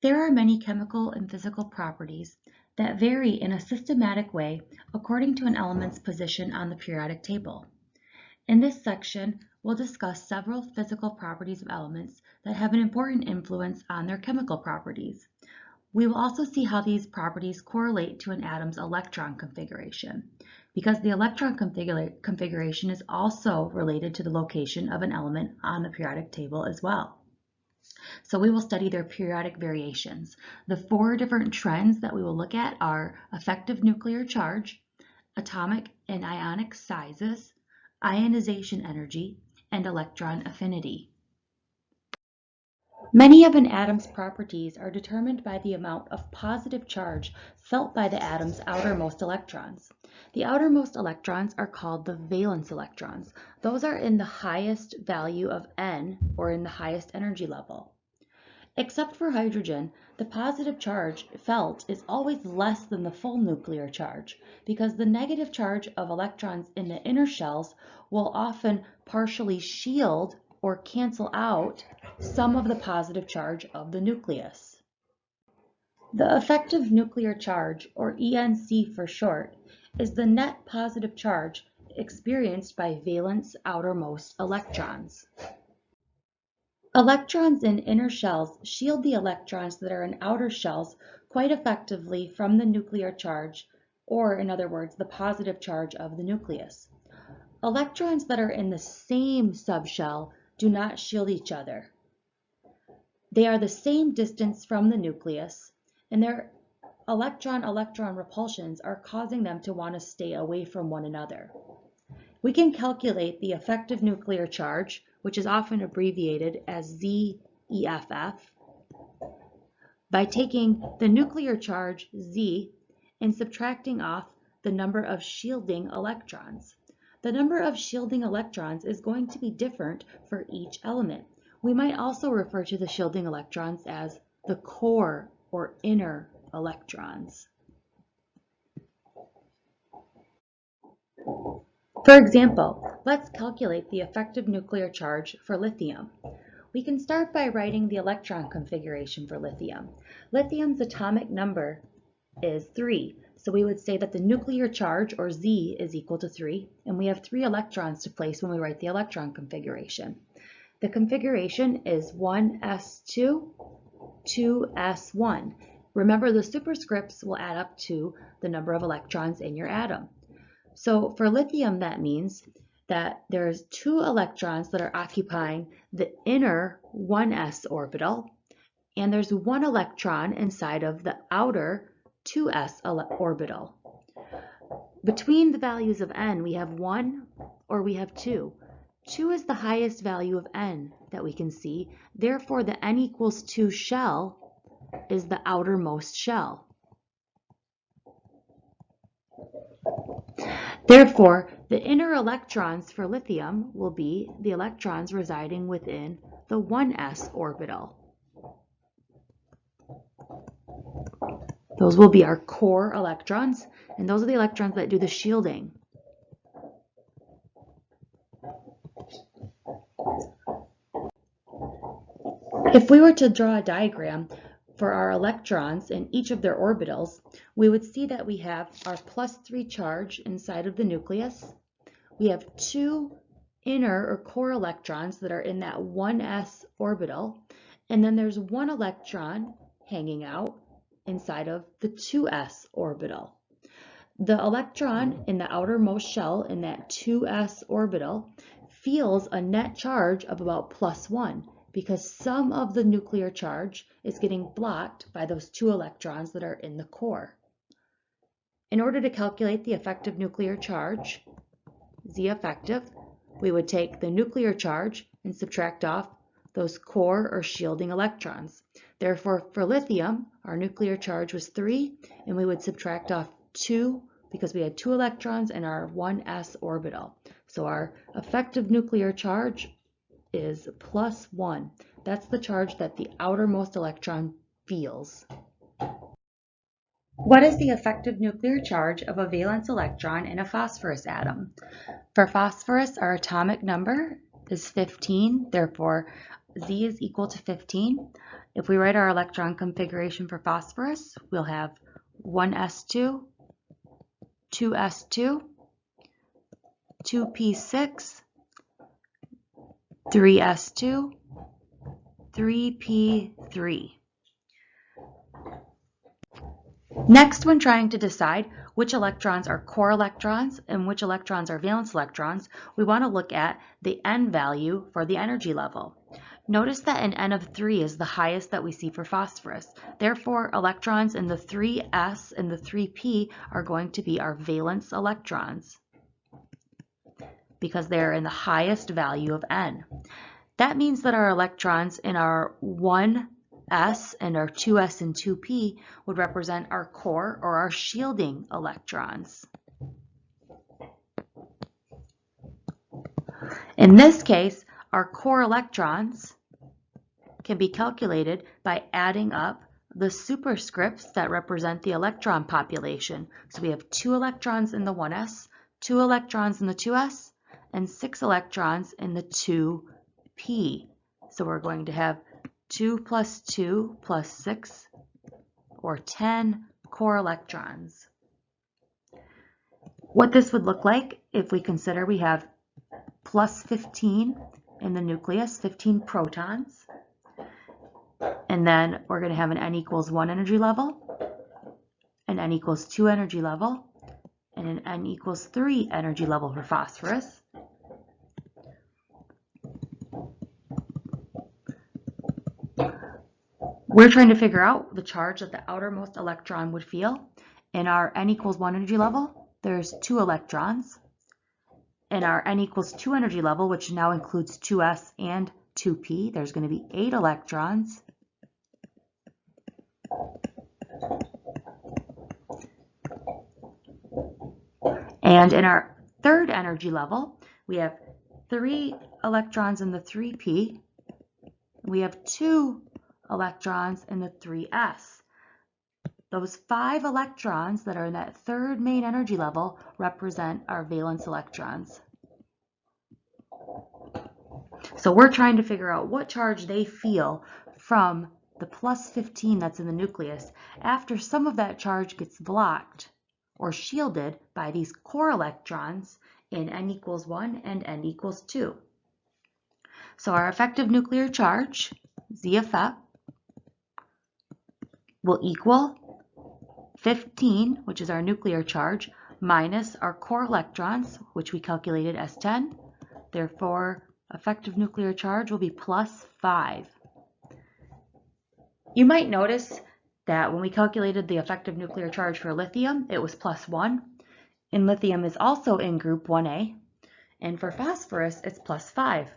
There are many chemical and physical properties that vary in a systematic way according to an element's position on the periodic table. In this section, we'll discuss several physical properties of elements that have an important influence on their chemical properties. We will also see how these properties correlate to an atom's electron configuration, because the electron configuration is also related to the location of an element on the periodic table as well. So we will study their periodic variations. The four different trends that we will look at are effective nuclear charge, atomic and ionic sizes, ionization energy, and electron affinity. Many of an atom's properties are determined by the amount of positive charge felt by the atom's outermost electrons. The outermost electrons are called the valence electrons. Those are in the highest value of N, or in the highest energy level. Except for hydrogen, the positive charge felt is always less than the full nuclear charge, because the negative charge of electrons in the inner shells will often partially shield or cancel out some of the positive charge of the nucleus. The effective nuclear charge, or ENC for short, is the net positive charge experienced by valence outermost electrons. Electrons in inner shells shield the electrons that are in outer shells quite effectively from the nuclear charge, or in other words, the positive charge of the nucleus. Electrons that are in the same subshell do not shield each other. They are the same distance from the nucleus, and their electron-electron repulsions are causing them to want to stay away from one another. We can calculate the effective nuclear charge, which is often abbreviated as ZEFF, by taking the nuclear charge Z and subtracting off the number of shielding electrons. The number of shielding electrons is going to be different for each element. We might also refer to the shielding electrons as the core or inner electrons. For example, let's calculate the effective nuclear charge for lithium. We can start by writing the electron configuration for lithium. Lithium's atomic number is 3, so we would say that the nuclear charge, or Z, is equal to 3, and we have 3 electrons to place when we write the electron configuration. The configuration is 1s2, 2s1. Remember, the superscripts will add up to the number of electrons in your atom. So for lithium, that means that there's 2 electrons that are occupying the inner 1s orbital, and there's 1 electron inside of the outer 2s orbital. Between the values of N, we have 1 or we have 2. 2 is the highest value of N that we can see. Therefore, the N equals 2 shell is the outermost shell. Therefore, the inner electrons for lithium will be the electrons residing within the 1s orbital. Those will be our core electrons, and those are the electrons that do the shielding. If we were to draw a diagram for our electrons in each of their orbitals, we would see that we have our +3 charge inside of the nucleus. We have 2 inner or core electrons that are in that 1s orbital, and then there's 1 electron hanging out inside of the 2s orbital. The electron in the outermost shell in that 2s orbital feels a net charge of about +1, because some of the nuclear charge is getting blocked by those 2 electrons that are in the core. In order to calculate the effective nuclear charge, Z effective, we would take the nuclear charge and subtract off those core or shielding electrons. Therefore, for lithium, our nuclear charge was 3, and we would subtract off 2 because we had 2 electrons in our 1s orbital. So our effective nuclear charge is +1. That's the charge that the outermost electron feels. What is the effective nuclear charge of a valence electron in a phosphorus atom? For phosphorus, our atomic number is 15, therefore Z is equal to 15. If we write our electron configuration for phosphorus, we'll have 1s2, 2s2, 2p6, 3s2, 3p3. Next, when trying to decide which electrons are core electrons and which electrons are valence electrons, we want to look at the N value for the energy level. Notice that an N of 3 is the highest that we see for phosphorus. Therefore, electrons in the 3s and the 3p are going to be our valence electrons because they're in the highest value of N. That means that our electrons in our 1s and our 2s and 2p would represent our core or our shielding electrons. In this case, our core electrons can be calculated by adding up the superscripts that represent the electron population. So we have 2 electrons in the 1s, 2 electrons in the 2s, and 6 electrons in the 2p. So we're going to have 2 plus 2 plus 6, or 10 core electrons. What this would look like if we consider we have plus 15 in the nucleus, 15 protons, and then we're going to have an N equals 1 energy level, an N equals 2 energy level, and an N equals 3 energy level for phosphorus. We're trying to figure out the charge that the outermost electron would feel. In our N equals 1 energy level, there's 2 electrons. In our N equals 2 energy level, which now includes 2s and 2p, there's going to be 8 electrons. And in our third energy level, we have 3 electrons in the 3p. We have 2 electrons in the 3s. Those 5 electrons that are in that third main energy level represent our valence electrons. So we're trying to figure out what charge they feel from the plus 15 that's in the nucleus after some of that charge gets blocked or shielded by these core electrons in N equals 1 and N equals 2. So our effective nuclear charge, ZFF, will equal 15, which is our nuclear charge, minus our core electrons, which we calculated as 10. Therefore, effective nuclear charge will be plus 5. You might notice that when we calculated the effective nuclear charge for lithium, it was plus 1. And lithium is also in group 1A. And for phosphorus, it's plus 5.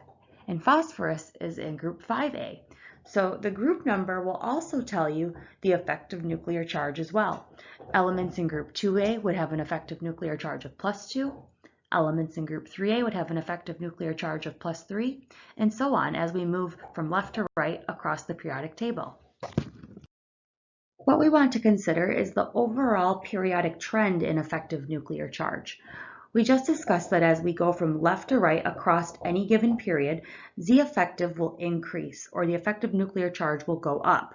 And phosphorus is in group 5A. So the group number will also tell you the effective nuclear charge as well. Elements in group 2A would have an effective nuclear charge of plus 2. Elements in group 3A would have an effective nuclear charge of plus 3, and so on as we move from left to right across the periodic table. What we want to consider is the overall periodic trend in effective nuclear charge. We just discussed that as we go from left to right across any given period, Z effective will increase, or the effective nuclear charge will go up.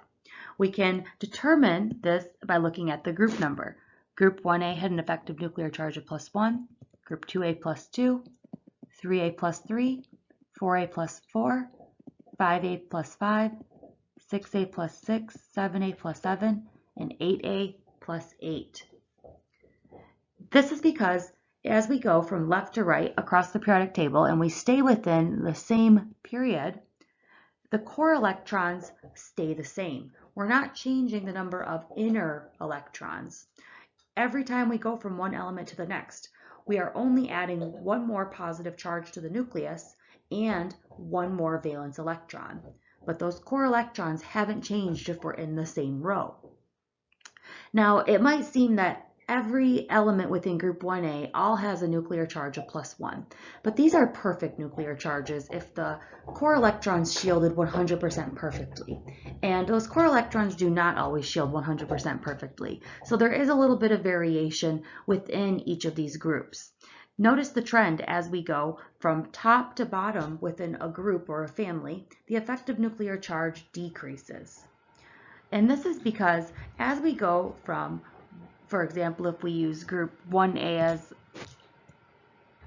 We can determine this by looking at the group number. Group 1A had an effective nuclear charge of plus 1, Group 2A plus 2, 3A plus 3, 4A plus 4, 5A plus 5, 6A plus 6, 7A plus 7, and 8A plus 8. This is because as we go from left to right across the periodic table and we stay within the same period, the core electrons stay the same. We're not changing the number of inner electrons. Every time we go from one element to the next, we are only adding one more positive charge to the nucleus and one more valence electron. But those core electrons haven't changed if we're in the same row. Now, it might seem that every element within group 1A all has a nuclear charge of plus 1, but these are perfect nuclear charges if the core electrons shielded 100% perfectly. And those core electrons do not always shield 100% perfectly, so there is a little bit of variation within each of these groups. Notice the trend as we go from top to bottom within a group or a family, the effective nuclear charge decreases. And this is because as we go from, for example, if we use group 1A as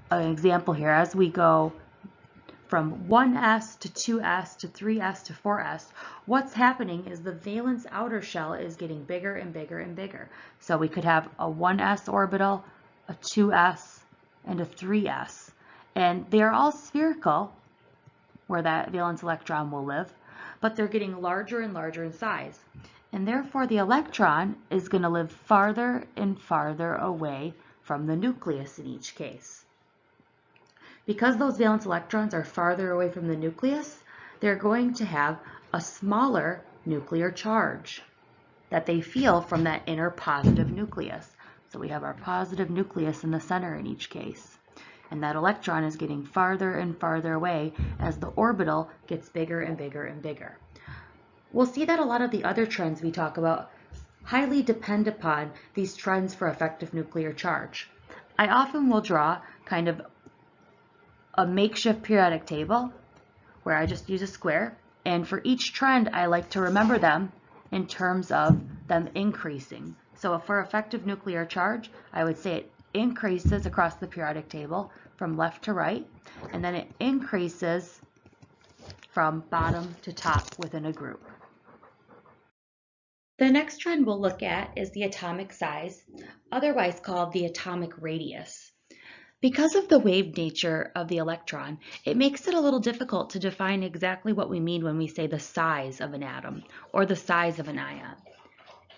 an example here, as we go from 1s to 2s to 3s to 4s, what's happening is the valence outer shell is getting bigger and bigger and bigger. So we could have a 1s orbital, a 2s, and a 3s. And they're all spherical, where that valence electron will live, but they're getting larger and larger in size. And therefore the electron is going to live farther and farther away from the nucleus in each case. Because those valence electrons are farther away from the nucleus, they're going to have a smaller nuclear charge that they feel from that inner positive nucleus. So we have our positive nucleus in the center in each case. And that electron is getting farther and farther away as the orbital gets bigger and bigger and bigger. We'll see that a lot of the other trends we talk about highly depend upon these trends for effective nuclear charge. I often will draw kind of a makeshift periodic table where I just use a square, and for each trend I like to remember them in terms of them increasing. So for effective nuclear charge, I would say it increases across the periodic table from left to right, and then it increases from bottom to top within a group. The next trend we'll look at is the atomic size, otherwise called the atomic radius. Because of the wave nature of the electron, it makes it a little difficult to define exactly what we mean when we say the size of an atom or the size of an ion.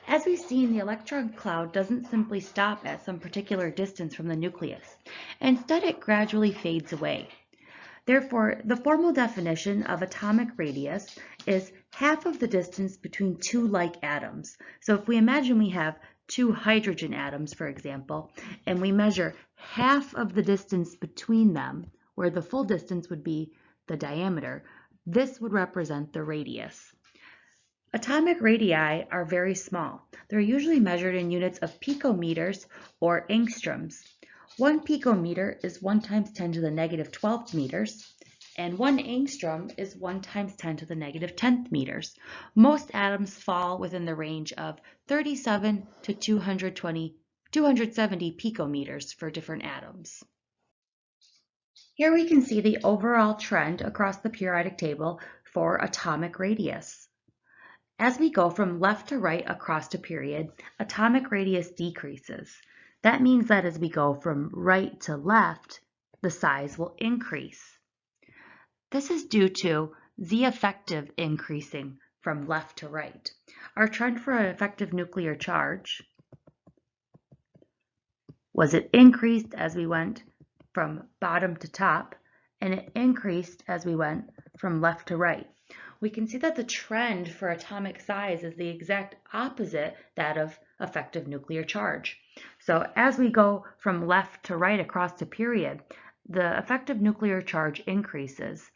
As we've seen, the electron cloud doesn't simply stop at some particular distance from the nucleus. Instead, it gradually fades away. Therefore, the formal definition of atomic radius is half of the distance between two like atoms. So if we imagine we have two hydrogen atoms, for example, and we measure half of the distance between them, where the full distance would be the diameter, this would represent the radius. Atomic radii are very small. They're usually measured in units of picometers or angstroms. 1 picometer is 1 times 10 to the negative 12th meters, and 1 angstrom is 1 times 10 to the negative 10th meters. Most atoms fall within the range of 37 to 270 picometers for different atoms. Here we can see the overall trend across the periodic table for atomic radius. As we go from left to right across a period, atomic radius decreases. That means that as we go from right to left, the size will increase. This is due to Z effective increasing from left to right. Our trend for an effective nuclear charge was it increased as we went from bottom to top, and it increased as we went from left to right. We can see that the trend for atomic size is the exact opposite that of effective nuclear charge. So as we go from left to right across the period, the effective nuclear charge increases.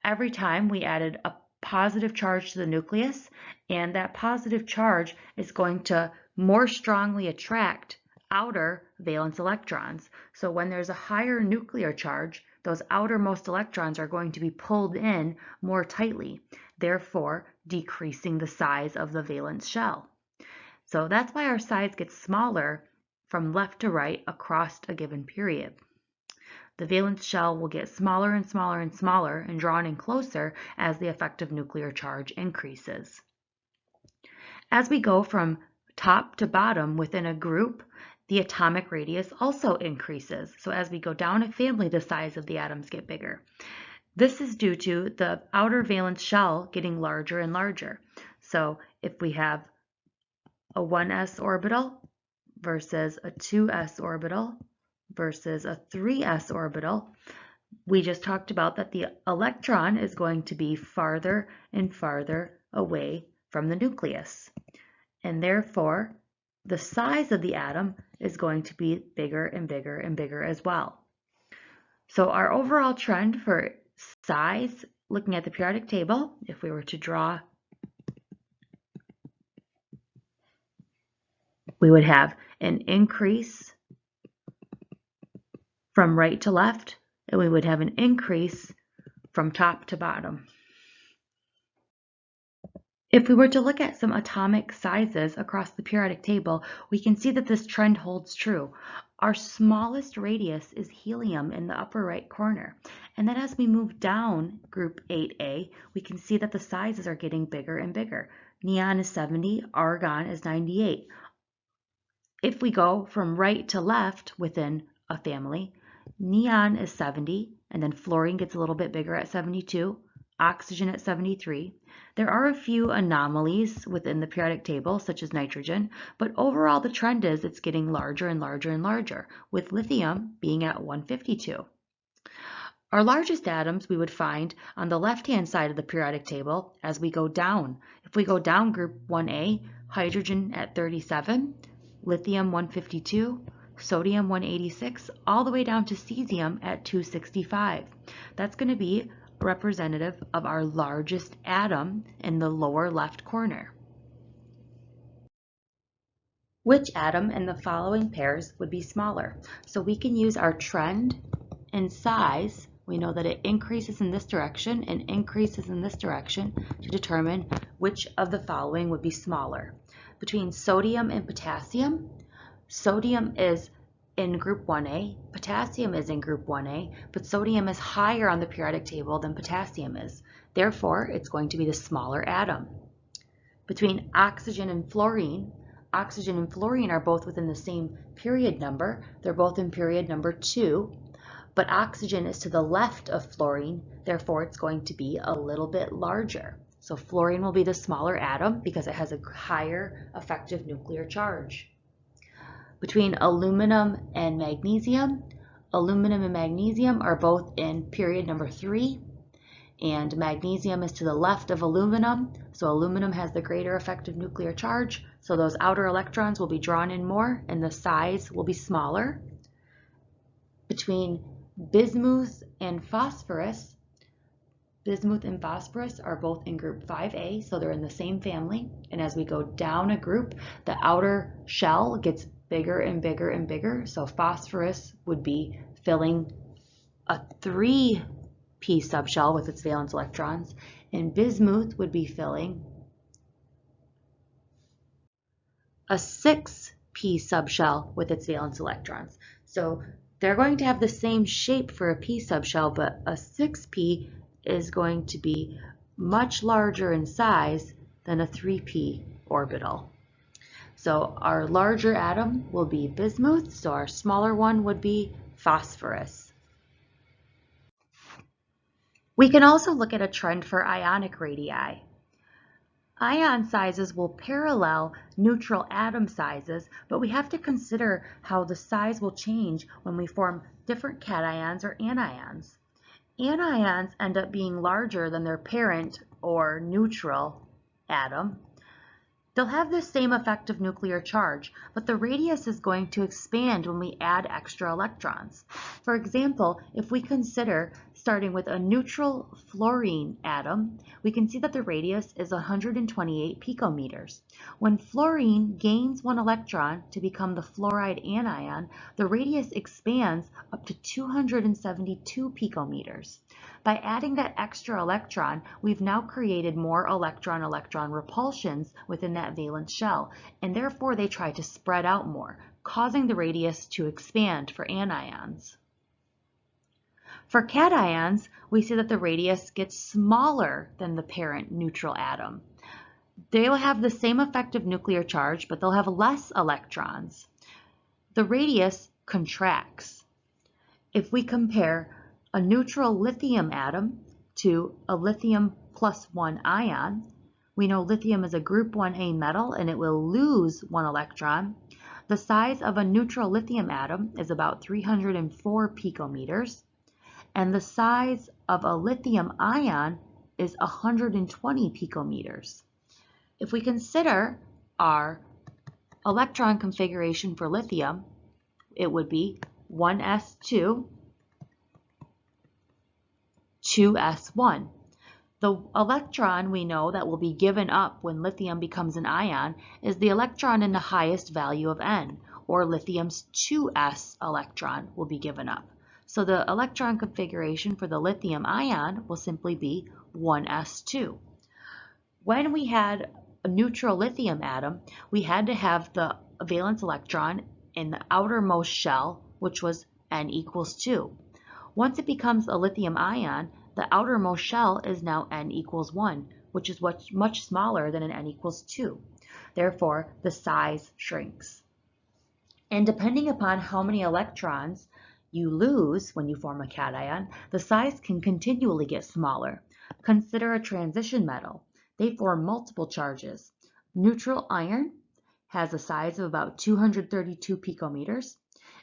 Every time we added a positive charge to the nucleus, and that positive charge is going to more strongly attract outer valence electrons. So when there's a higher nuclear charge, those outermost electrons are going to be pulled in more tightly, therefore decreasing the size of the valence shell. So that's why our size gets smaller from left to right across a given period. The valence shell will get smaller and smaller and smaller and drawn in closer as the effective nuclear charge increases. As we go from top to bottom within a group, the atomic radius also increases. So as we go down a family, the size of the atoms get bigger. This is due to the outer valence shell getting larger and larger. So if we have a 1s orbital versus a 2s orbital versus a 3s orbital, we just talked about that the electron is going to be farther and farther away from the nucleus. And therefore, the size of the atom is going to be bigger and bigger and bigger as well. So our overall trend for size, looking at the periodic table, if we were to draw, we would have an increase from right to left, and we would have an increase from top to bottom. If we were to look at some atomic sizes across the periodic table, we can see that this trend holds true. Our smallest radius is helium in the upper right corner. And then as we move down group 8A, we can see that the sizes are getting bigger and bigger. Neon is 70, argon is 98. If we go from right to left within a family, neon is 70, and then fluorine gets a little bit bigger at 72, oxygen at 73. There are a few anomalies within the periodic table, such as nitrogen, but overall the trend is it's getting larger and larger and larger, with lithium being at 152. Our largest atoms we would find on the left-hand side of the periodic table as we go down. If we go down group 1A, hydrogen at 37, lithium 152, sodium 186, all the way down to cesium at 265. That's going to be representative of our largest atom in the lower left corner. Which atom in the following pairs would be smaller? So we can use our trend in size. We know that it increases in this direction and increases in this direction to determine which of the following would be smaller. Between sodium and potassium, sodium is in group 1A, potassium is in group 1A, but sodium is higher on the periodic table than potassium is. Therefore, it's going to be the smaller atom. Between oxygen and fluorine are both within the same period number. They're both in period number 2, but oxygen is to the left of fluorine, therefore it's going to be a little bit larger. So fluorine will be the smaller atom because it has a higher effective nuclear charge. Between aluminum and magnesium are both in period number 3, and magnesium is to the left of aluminum, so aluminum has the greater effective nuclear charge, so those outer electrons will be drawn in more and the size will be smaller. Between bismuth and phosphorus are both in group 5A, so they're in the same family, and as we go down a group, the outer shell gets bigger and bigger and bigger, so phosphorus would be filling a 3p subshell with its valence electrons, and bismuth would be filling a 6p subshell with its valence electrons. So they're going to have the same shape for a p subshell, but a 6p is going to be much larger in size than a 3p orbital. So our larger atom will be bismuth, so our smaller one would be phosphorus. We can also look at a trend for ionic radii. Ion sizes will parallel neutral atom sizes, but we have to consider how the size will change when we form different cations or anions. Anions end up being larger than their parent or neutral atom. They'll have the same effective nuclear charge, but the radius is going to expand when we add extra electrons. For example, if we consider starting with a neutral fluorine atom, we can see that the radius is 128 picometers. When fluorine gains one electron to become the fluoride anion, the radius expands up to 272 picometers. By adding that extra electron, we've now created more electron-electron repulsions within that valence shell, and therefore they try to spread out more, causing the radius to expand for anions. For cations, we see that the radius gets smaller than the parent neutral atom. They will have the same effective nuclear charge, but they'll have less electrons. The radius contracts. If we compare a neutral lithium atom to a lithium plus 1 ion, we know lithium is a group 1A metal and it will lose one electron. The size of a neutral lithium atom is about 304 picometers, and the size of a lithium ion is 120 picometers. If we consider our electron configuration for lithium, it would be 1s2, 2s1. The electron we know that will be given up when lithium becomes an ion is the electron in the highest value of n, or lithium's 2s electron will be given up. So the electron configuration for the lithium ion will simply be 1s2. When we had a neutral lithium atom, we had to have the valence electron in the outermost shell, which was N equals 2. Once it becomes a lithium ion, the outermost shell is now N equals 1, which is much smaller than an N equals 2. Therefore, the size shrinks. And depending upon how many electrons you lose when you form a cation, the size can continually get smaller. Consider a transition metal. They form multiple charges. Neutral iron has a size of about 232 picometers.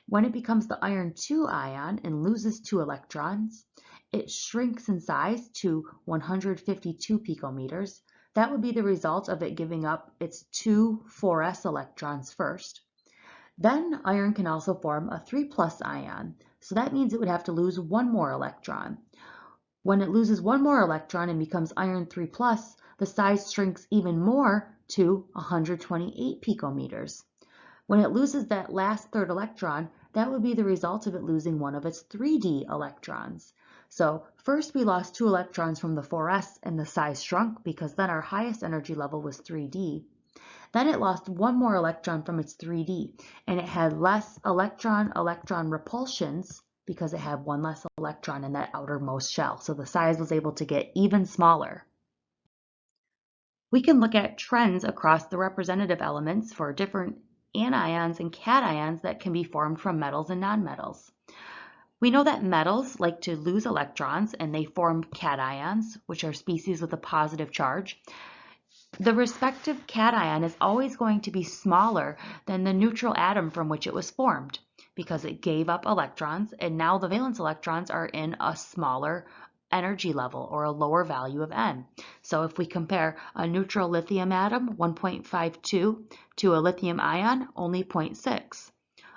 When it becomes the iron 2 ion and loses 2 electrons, it shrinks in size to 152 picometers. That would be the result of it giving up its 2 4s electrons first. Then iron can also form a 3 plus ion, so that means it would have to lose one more electron. When it loses one more electron and becomes iron 3 plus, the size shrinks even more to 128 picometers. When it loses that last third electron, that would be the result of it losing one of its 3d electrons. So first we lost 2 electrons from the 4s and the size shrunk because then our highest energy level was 3d. Then it lost one more electron from its 3d, and it had less electron-electron repulsions because it had one less electron in that outermost shell. So the size was able to get even smaller. We can look at trends across the representative elements for different anions and cations that can be formed from metals and nonmetals. We know that metals like to lose electrons and they form cations, which are species with a positive charge. The respective cation is always going to be smaller than the neutral atom from which it was formed because it gave up electrons and now the valence electrons are in a smaller energy level or a lower value of N. So if we compare a neutral lithium atom, 1.52, to a lithium ion, only 0.6.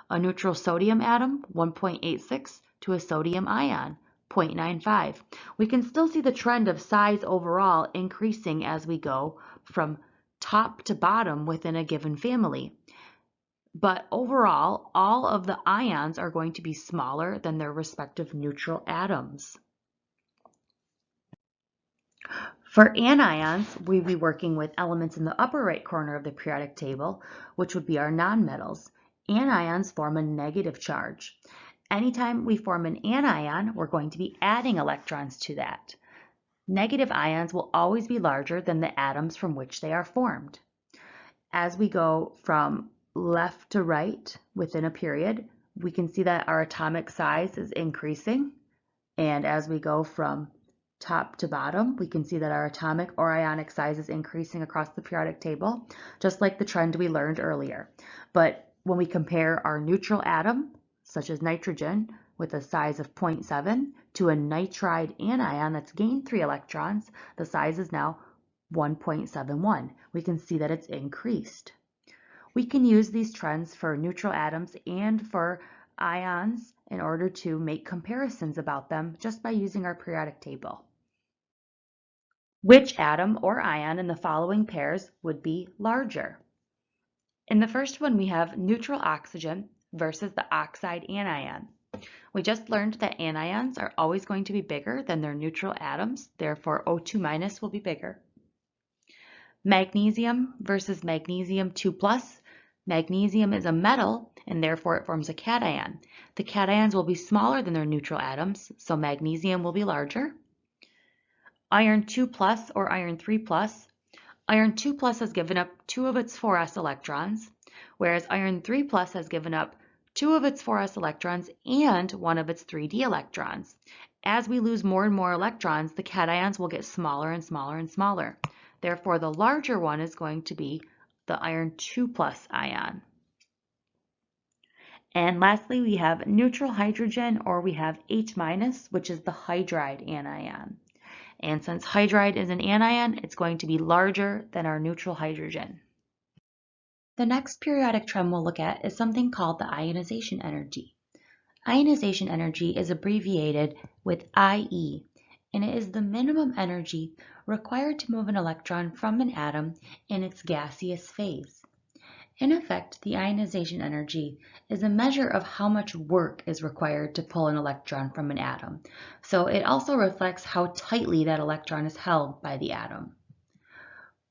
A neutral sodium atom, 1.86, to a sodium ion, 0.95. We can still see the trend of size overall increasing as we go from top to bottom within a given family. But overall, all of the ions are going to be smaller than their respective neutral atoms. For anions, we'd be working with elements in the upper right corner of the periodic table, which would be our nonmetals. Anions form a negative charge. Anytime we form an anion, we're going to be adding electrons to that. Negative ions will always be larger than the atoms from which they are formed. As we go from left to right within a period, we can see that our atomic size is increasing. And as we go from top to bottom, we can see that our atomic or ionic size is increasing across the periodic table, just like the trend we learned earlier. But when we compare our neutral atom, such as nitrogen, with a size of 0.7 to a nitride anion that's gained 3 electrons, the size is now 1.71. We can see that it's increased. We can use these trends for neutral atoms and for ions in order to make comparisons about them just by using our periodic table. Which atom or ion in the following pairs would be larger? In the first one, we have neutral oxygen versus the oxide anion. We just learned that anions are always going to be bigger than their neutral atoms, therefore O2 minus will be bigger. Magnesium versus magnesium 2+. Magnesium is a metal and therefore it forms a cation. The cations will be smaller than their neutral atoms, so magnesium will be larger. Iron 2+ or iron 3+. Iron 2+ has given up 2 of its 4s electrons, whereas iron 3+ has given up 2 of its 4s electrons and 1 of its 3d electrons. As we lose more and more electrons, the cations will get smaller and smaller and smaller. Therefore, the larger one is going to be the iron 2+ ion. And lastly, we have neutral hydrogen, or we have H-, which is the hydride anion. And since hydride is an anion, it's going to be larger than our neutral hydrogen. The next periodic trend we'll look at is something called the ionization energy. Ionization energy is abbreviated with IE, and it is the minimum energy required to move an electron from an atom in its gaseous phase. In effect, the ionization energy is a measure of how much work is required to pull an electron from an atom, so it also reflects how tightly that electron is held by the atom.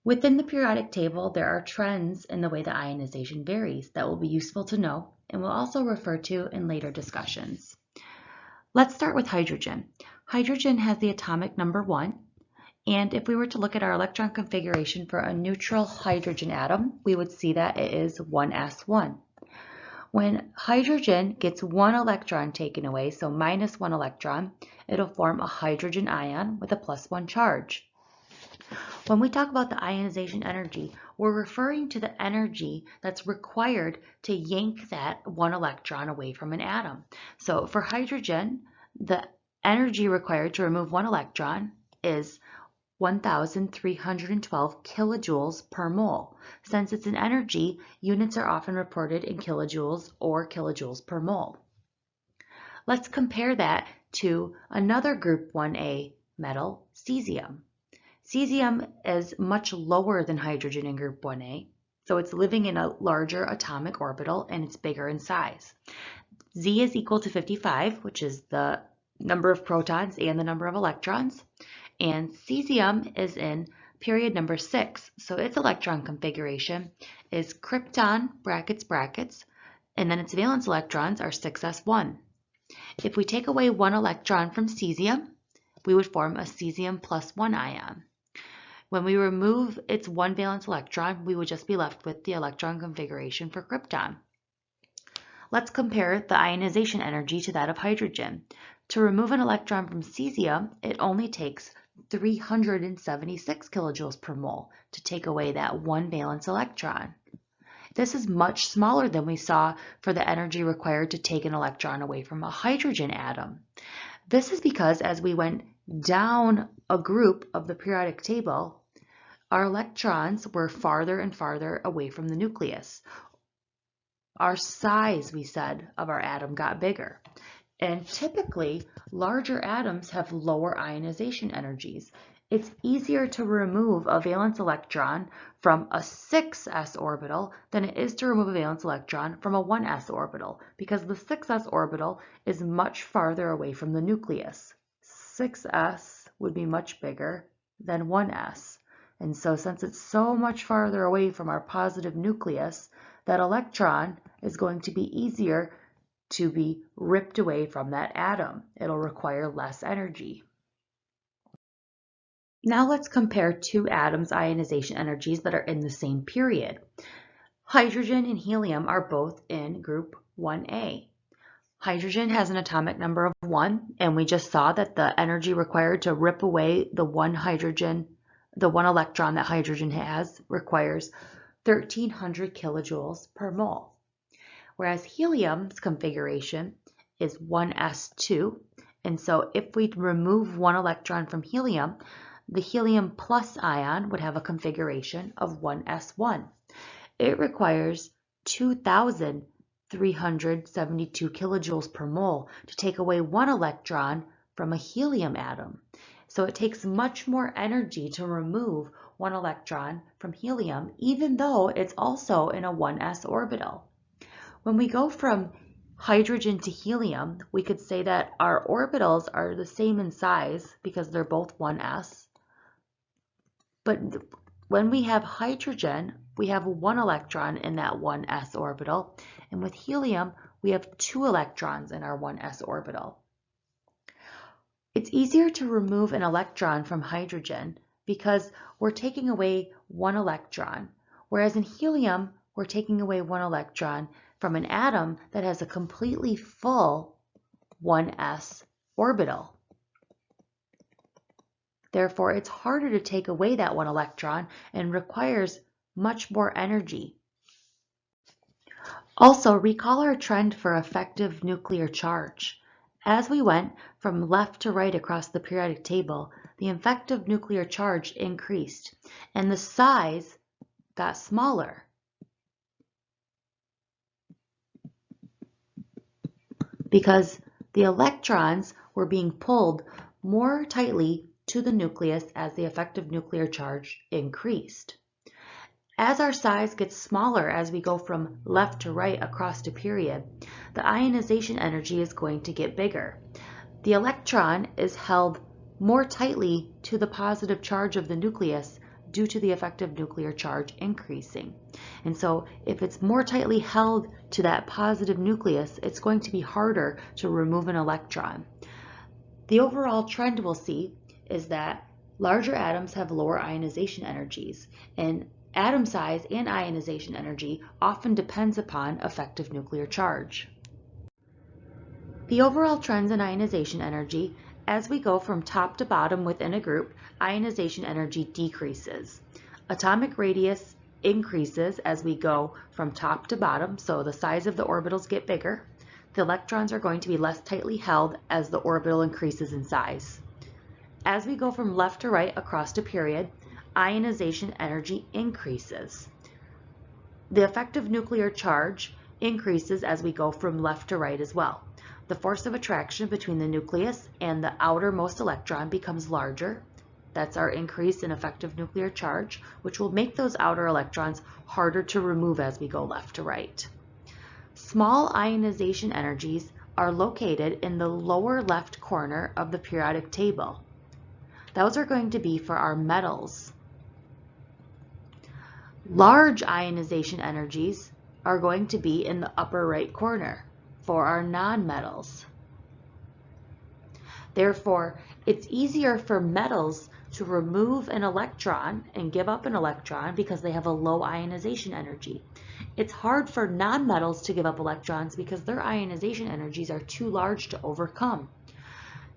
Within the periodic table, there are trends in the way that ionization varies that will be useful to know and we'll also refer to in later discussions. Let's start with hydrogen. Hydrogen has the atomic number 1, and if we were to look at our electron configuration for a neutral hydrogen atom, we would see that it is 1s1. When hydrogen gets 1 electron taken away, so minus 1 electron, it'll form a hydrogen ion with a +1 charge. When we talk about the ionization energy, we're referring to the energy that's required to yank that 1 electron away from an atom. So for hydrogen, the energy required to remove 1 electron is 1,312 kilojoules per mole. Since it's an energy, units are often reported in kilojoules or kilojoules per mole. Let's compare that to another group 1A metal, cesium. Cesium is much lower than hydrogen in group 1A, so it's living in a larger atomic orbital and it's bigger in size. Z is equal to 55, which is the number of protons and the number of electrons. And cesium is in period number 6, so its electron configuration is krypton, brackets, brackets, and then its valence electrons are 6s1. If we take away 1 electron from cesium, we would form a cesium +1 ion. When we remove its 1 valence electron, we would just be left with the electron configuration for krypton. Let's compare the ionization energy to that of hydrogen. To remove an electron from cesium, it only takes 376 kilojoules per mole to take away that 1 valence electron. This is much smaller than we saw for the energy required to take an electron away from a hydrogen atom. This is because as we went down a group of the periodic table, our electrons were farther and farther away from the nucleus. Our size, we said, of our atom got bigger. And typically, larger atoms have lower ionization energies. It's easier to remove a valence electron from a 6s orbital than it is to remove a valence electron from a 1s orbital, because the 6s orbital is much farther away from the nucleus. 6s would be much bigger than 1s. And so since it's so much farther away from our positive nucleus, that electron is going to be easier to be ripped away from that atom. It'll require less energy. Now let's compare two atoms' ionization energies that are in the same period. Hydrogen and helium are both in group 1A. Hydrogen has an atomic number of 1, and we just saw that the energy required to rip away the one electron that hydrogen has requires 1,300 kilojoules per mole. Whereas helium's configuration is 1s2, and so if we remove 1 electron from helium, the helium plus ion would have a configuration of 1s1. It requires 2,372 kilojoules per mole to take away 1 electron from a helium atom. So it takes much more energy to remove 1 electron from helium, even though it's also in a 1s orbital. When we go from hydrogen to helium, we could say that our orbitals are the same in size because they're both 1s. But when we have hydrogen, we have 1 electron in that 1s orbital, and with helium, we have 2 electrons in our 1s orbital. It's easier to remove an electron from hydrogen because we're taking away 1 electron, whereas in helium, we're taking away 1 electron from an atom that has a completely full 1s orbital. Therefore, it's harder to take away that 1 electron and requires much more energy. Also, recall our trend for effective nuclear charge. As we went from left to right across the periodic table, the effective nuclear charge increased, and the size got smaller. Because the electrons were being pulled more tightly to the nucleus as the effective nuclear charge increased. As our size gets smaller as we go from left to right across the period, the ionization energy is going to get bigger. The electron is held more tightly to the positive charge of the nucleus due to the effective nuclear charge increasing. And so if it's more tightly held to that positive nucleus, it's going to be harder to remove an electron. The overall trend we'll see is that larger atoms have lower ionization energies, and atom size and ionization energy often depends upon effective nuclear charge. The overall trends in ionization energy, as we go from top to bottom within a group, ionization energy decreases. Atomic radius increases as we go from top to bottom, so the size of the orbitals get bigger. The electrons are going to be less tightly held as the orbital increases in size. As we go from left to right across a period, ionization energy increases. The effective nuclear charge increases as we go from left to right as well. The force of attraction between the nucleus and the outermost electron becomes larger. That's our increase in effective nuclear charge, which will make those outer electrons harder to remove as we go left to right. Small ionization energies are located in the lower left corner of the periodic table. Those are going to be for our metals. Large ionization energies are going to be in the upper right corner for our nonmetals. Therefore, it's easier for metals to remove an electron and give up an electron because they have a low ionization energy. It's hard for nonmetals to give up electrons because their ionization energies are too large to overcome.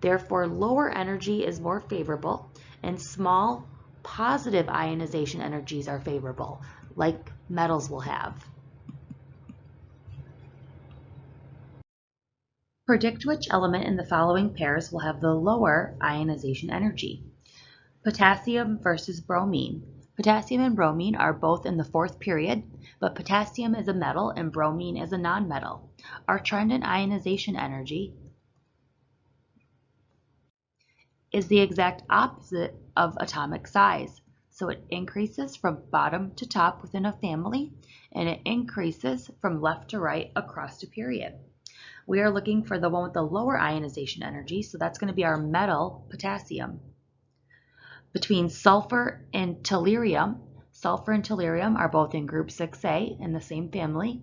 Therefore, lower energy is more favorable, and small positive ionization energies are favorable, like metals will have. Predict which element in the following pairs will have the lower ionization energy. Potassium versus bromine. Potassium and bromine are both in the fourth period, but potassium is a metal and bromine is a nonmetal. Our trend in ionization energy is the exact opposite of atomic size. So it increases from bottom to top within a family, and it increases from left to right across a period. We are looking for the one with the lower ionization energy, so that's going to be our metal, potassium. Between sulfur and tellurium are both in group 6A in the same family,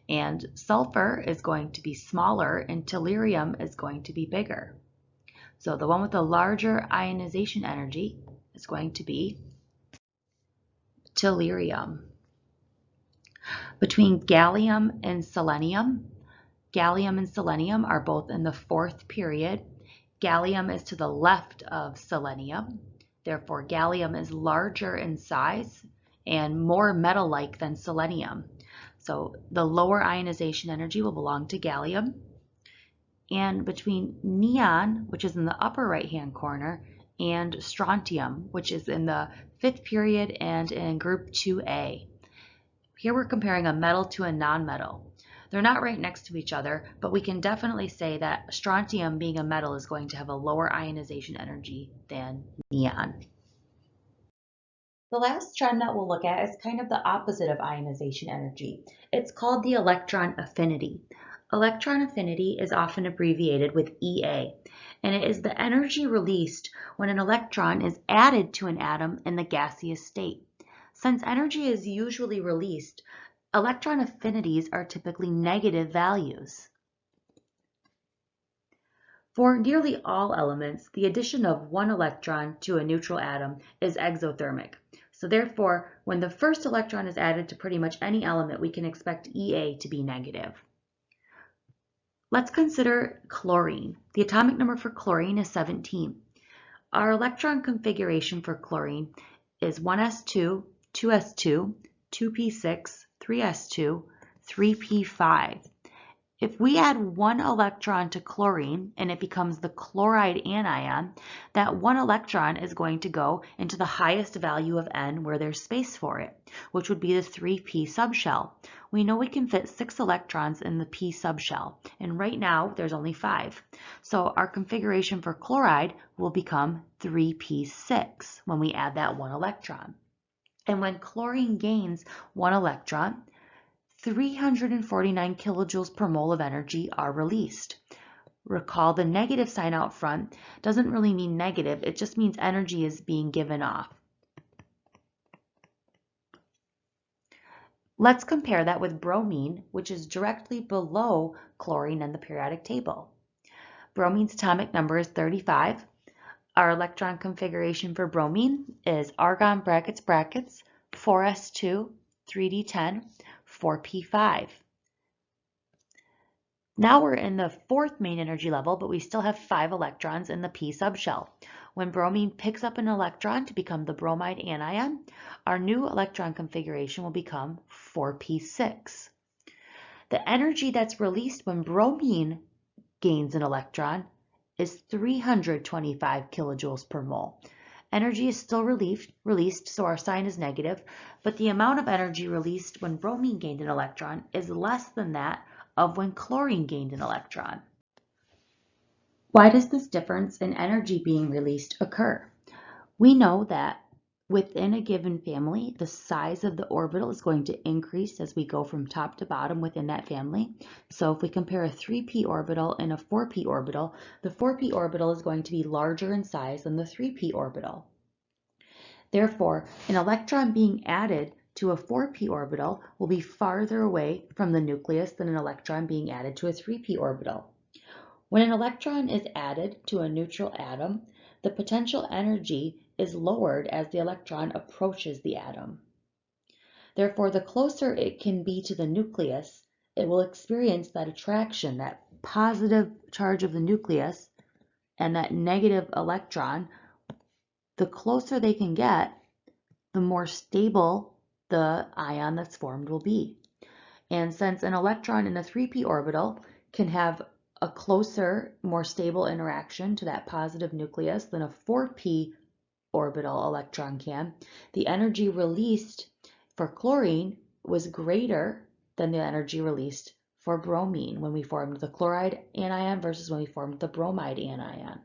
and sulfur is going to be smaller and tellurium is going to be bigger. So the one with the larger ionization energy is going to be tellurium. Between gallium and selenium are both in the fourth period. Gallium is to the left of selenium. Therefore, gallium is larger in size and more metal-like than selenium. So the lower ionization energy will belong to gallium. And between neon, which is in the upper right-hand corner, and strontium, which is in the fifth period and in group 2A. Here we're comparing a metal to a nonmetal. They're not right next to each other, but we can definitely say that strontium, being a metal, is going to have a lower ionization energy than neon. The last trend that we'll look at is kind of the opposite of ionization energy. It's called the electron affinity. Electron affinity is often abbreviated with EA, and it is the energy released when an electron is added to an atom in the gaseous state. Since energy is usually released, electron affinities are typically negative values. For nearly all elements, the addition of one electron to a neutral atom is exothermic. So therefore, when the first electron is added to pretty much any element, we can expect EA to be negative. Let's consider chlorine. The atomic number for chlorine is 17. Our electron configuration for chlorine is 1s2, 2s2, 2p6, 3s2, 3p5. If we add one electron to chlorine and it becomes the chloride anion, that one electron is going to go into the highest value of N where there's space for it, which would be the 3p subshell. We know we can fit 6 electrons in the p subshell, and right now there's only 5. So our configuration for chloride will become 3p6 when we add that one electron. And when chlorine gains one electron, 349 kilojoules per mole of energy are released. Recall the negative sign out front doesn't really mean negative, it just means energy is being given off. Let's compare that with bromine, which is directly below chlorine in the periodic table. Bromine's atomic number is 35. Our electron configuration for bromine is argon brackets brackets 4s2, 3d10, 4p5. Now we're in the fourth main energy level, but we still have 5 electrons in the p subshell. When bromine picks up an electron to become the bromide anion, our new electron configuration will become 4p6. The energy that's released when bromine gains an electron is 325 kilojoules per mole. Energy is still released, so our sign is negative, but the amount of energy released when bromine gained an electron is less than that of when chlorine gained an electron. Why does this difference in energy being released occur? We know that within a given family, the size of the orbital is going to increase as we go from top to bottom within that family. So if we compare a 3p orbital and a 4p orbital, the 4p orbital is going to be larger in size than the 3p orbital. Therefore, an electron being added to a 4p orbital will be farther away from the nucleus than an electron being added to a 3p orbital. When an electron is added to a neutral atom, the potential energy is lowered as the electron approaches the atom. Therefore, the closer it can be to the nucleus, it will experience that attraction, that positive charge of the nucleus, and that negative electron. The closer they can get, the more stable the ion that's formed will be. And since an electron in a 3p orbital can have a closer, more stable interaction to that positive nucleus than a 4p orbital electron can, the energy released for chlorine was greater than the energy released for bromine when we formed the chloride anion versus when we formed the bromide anion.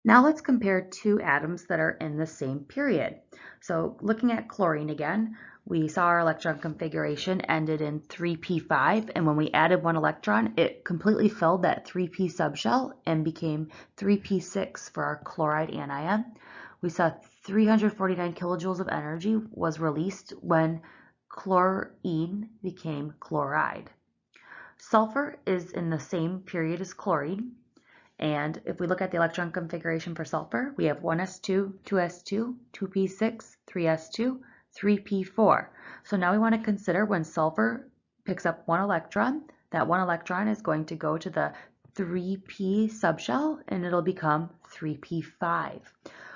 Now let's compare two atoms that are in the same period. So looking at chlorine again, we saw our electron configuration ended in 3p5, and when we added one electron, it completely filled that 3p subshell and became 3p6 for our chloride anion. We saw 349 kilojoules of energy was released when chlorine became chloride. Sulfur is in the same period as chlorine. And if we look at the electron configuration for sulfur, we have 1s2, 2s2, 2p6, 3s2, 3p4. So now we want to consider when sulfur picks up one electron, that one electron is going to go to the 3p subshell and it'll become 3p5.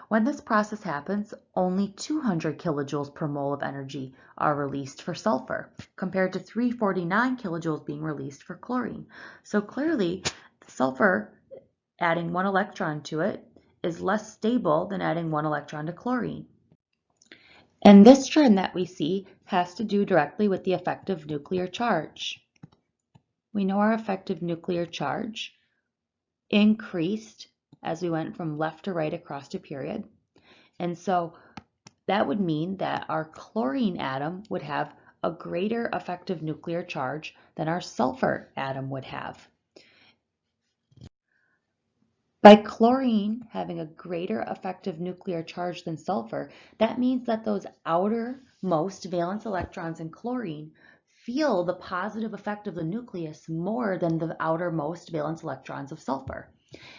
When this process happens, only 200 kilojoules per mole of energy are released for sulfur, compared to 349 kilojoules being released for chlorine. So clearly, sulfur adding one electron to it is less stable than adding one electron to chlorine. And this trend that we see has to do directly with the effective nuclear charge. We know our effective nuclear charge increased as we went from left to right across a period. And so that would mean that our chlorine atom would have a greater effective nuclear charge than our sulfur atom would have. By chlorine having a greater effective nuclear charge than sulfur, that means that those outermost valence electrons in chlorine feel the positive effect of the nucleus more than the outermost valence electrons of sulfur.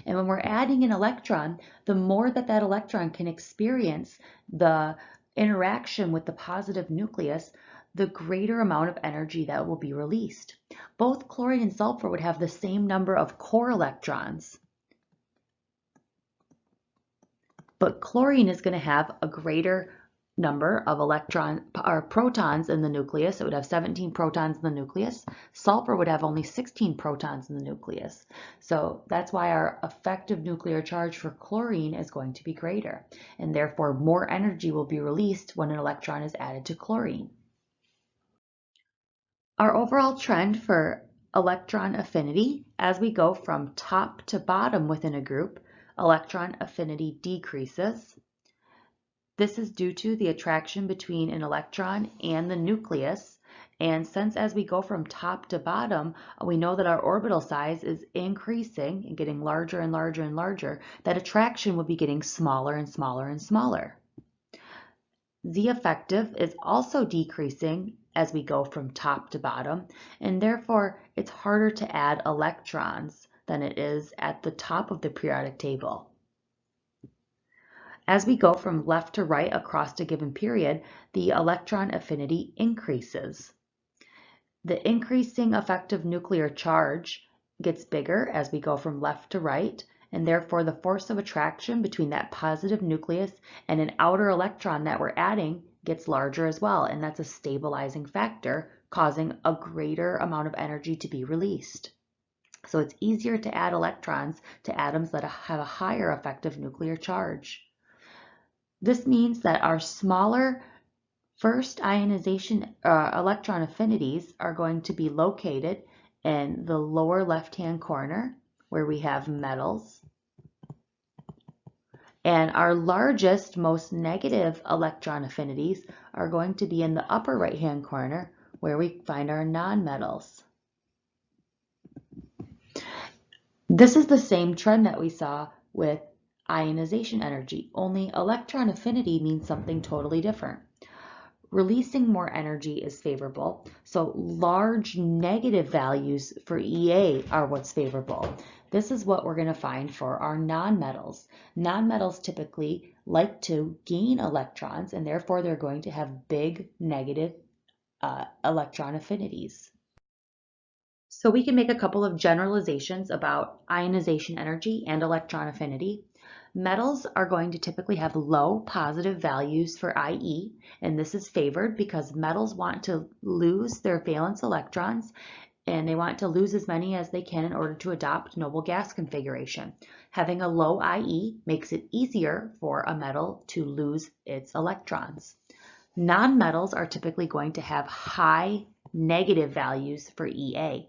And when we're adding an electron, the more that that electron can experience the interaction with the positive nucleus, the greater amount of energy that will be released. Both chlorine and sulfur would have the same number of core electrons, but chlorine is going to have a greater number of protons in the nucleus. It would have 17 protons in the nucleus. Sulfur would have only 16 protons in the nucleus. So that's why our effective nuclear charge for chlorine is going to be greater, and therefore more energy will be released when an electron is added to chlorine. Our overall trend for electron affinity, as we go from top to bottom within a group, electron affinity decreases. This is due to the attraction between an electron and the nucleus. And since as we go from top to bottom, we know that our orbital size is increasing and getting larger and larger and larger, that attraction will be getting smaller and smaller and smaller. Z effective is also decreasing as we go from top to bottom, and therefore it's harder to add electrons than it is at the top of the periodic table. As we go from left to right across a given period, the electron affinity increases. The increasing effective nuclear charge gets bigger as we go from left to right, and therefore the force of attraction between that positive nucleus and an outer electron that we're adding gets larger as well, and that's a stabilizing factor, causing a greater amount of energy to be released. So it's easier to add electrons to atoms that have a higher effective nuclear charge. This means that our smaller first ionization electron affinities are going to be located in the lower left-hand corner where we have metals. And our largest, most negative electron affinities are going to be in the upper right-hand corner where we find our nonmetals. This is the same trend that we saw with ionization energy, only electron affinity means something totally different. Releasing more energy is favorable, so large negative values for EA are what's favorable. This is what we're going to find for our nonmetals. Nonmetals typically like to gain electrons, and therefore they're going to have big negative electron affinities. So we can make a couple of generalizations about ionization energy and electron affinity. Metals are going to typically have low positive values for IE, and this is favored because metals want to lose their valence electrons, and they want to lose as many as they can in order to adopt noble gas configuration. Having a low IE makes it easier for a metal to lose its electrons. Nonmetals are typically going to have high negative values for EA.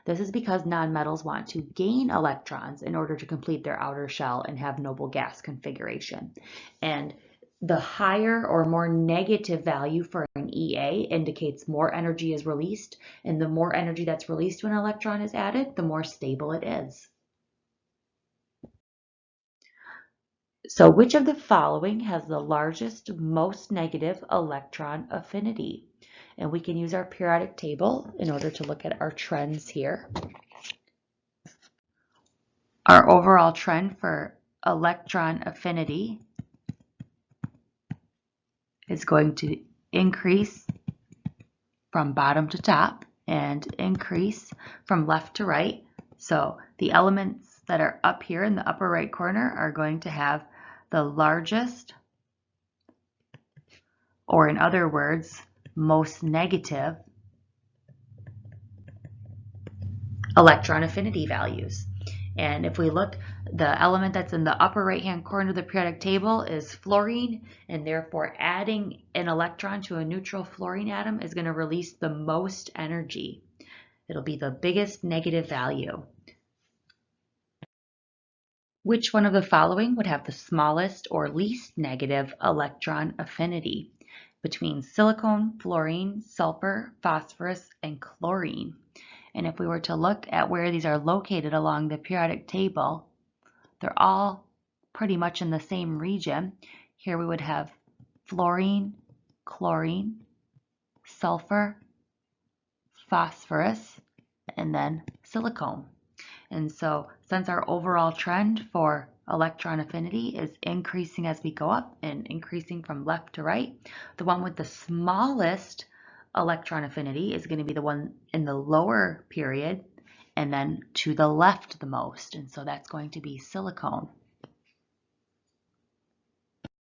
This is because nonmetals want to gain electrons in order to complete their outer shell and have noble gas configuration. And the higher or more negative value for an EA indicates more energy is released, and the more energy that's released when an electron is added, the more stable it is. So which of the following has the largest, most negative electron affinity? And we can use our periodic table in order to look at our trends here. Our overall trend for electron affinity is going to increase from bottom to top and increase from left to right. So the elements that are up here in the upper right corner are going to have the largest, or in other words, most negative electron affinity values. And if we look, the element that's in the upper right-hand corner of the periodic table is fluorine, and therefore adding an electron to a neutral fluorine atom is going to release the most energy. It'll be the biggest negative value. Which one of the following would have the smallest or least negative electron affinity between silicon, fluorine, sulfur, phosphorus, and chlorine? And if we were to look at where these are located along the periodic table, they're all pretty much in the same region. Here we would have fluorine, chlorine, sulfur, phosphorus, and then silicon. And so since our overall trend for electron affinity is increasing as we go up and increasing from left to right, the one with the smallest electron affinity is going to be the one in the lower period and then to the left the most. And so that's going to be silicon.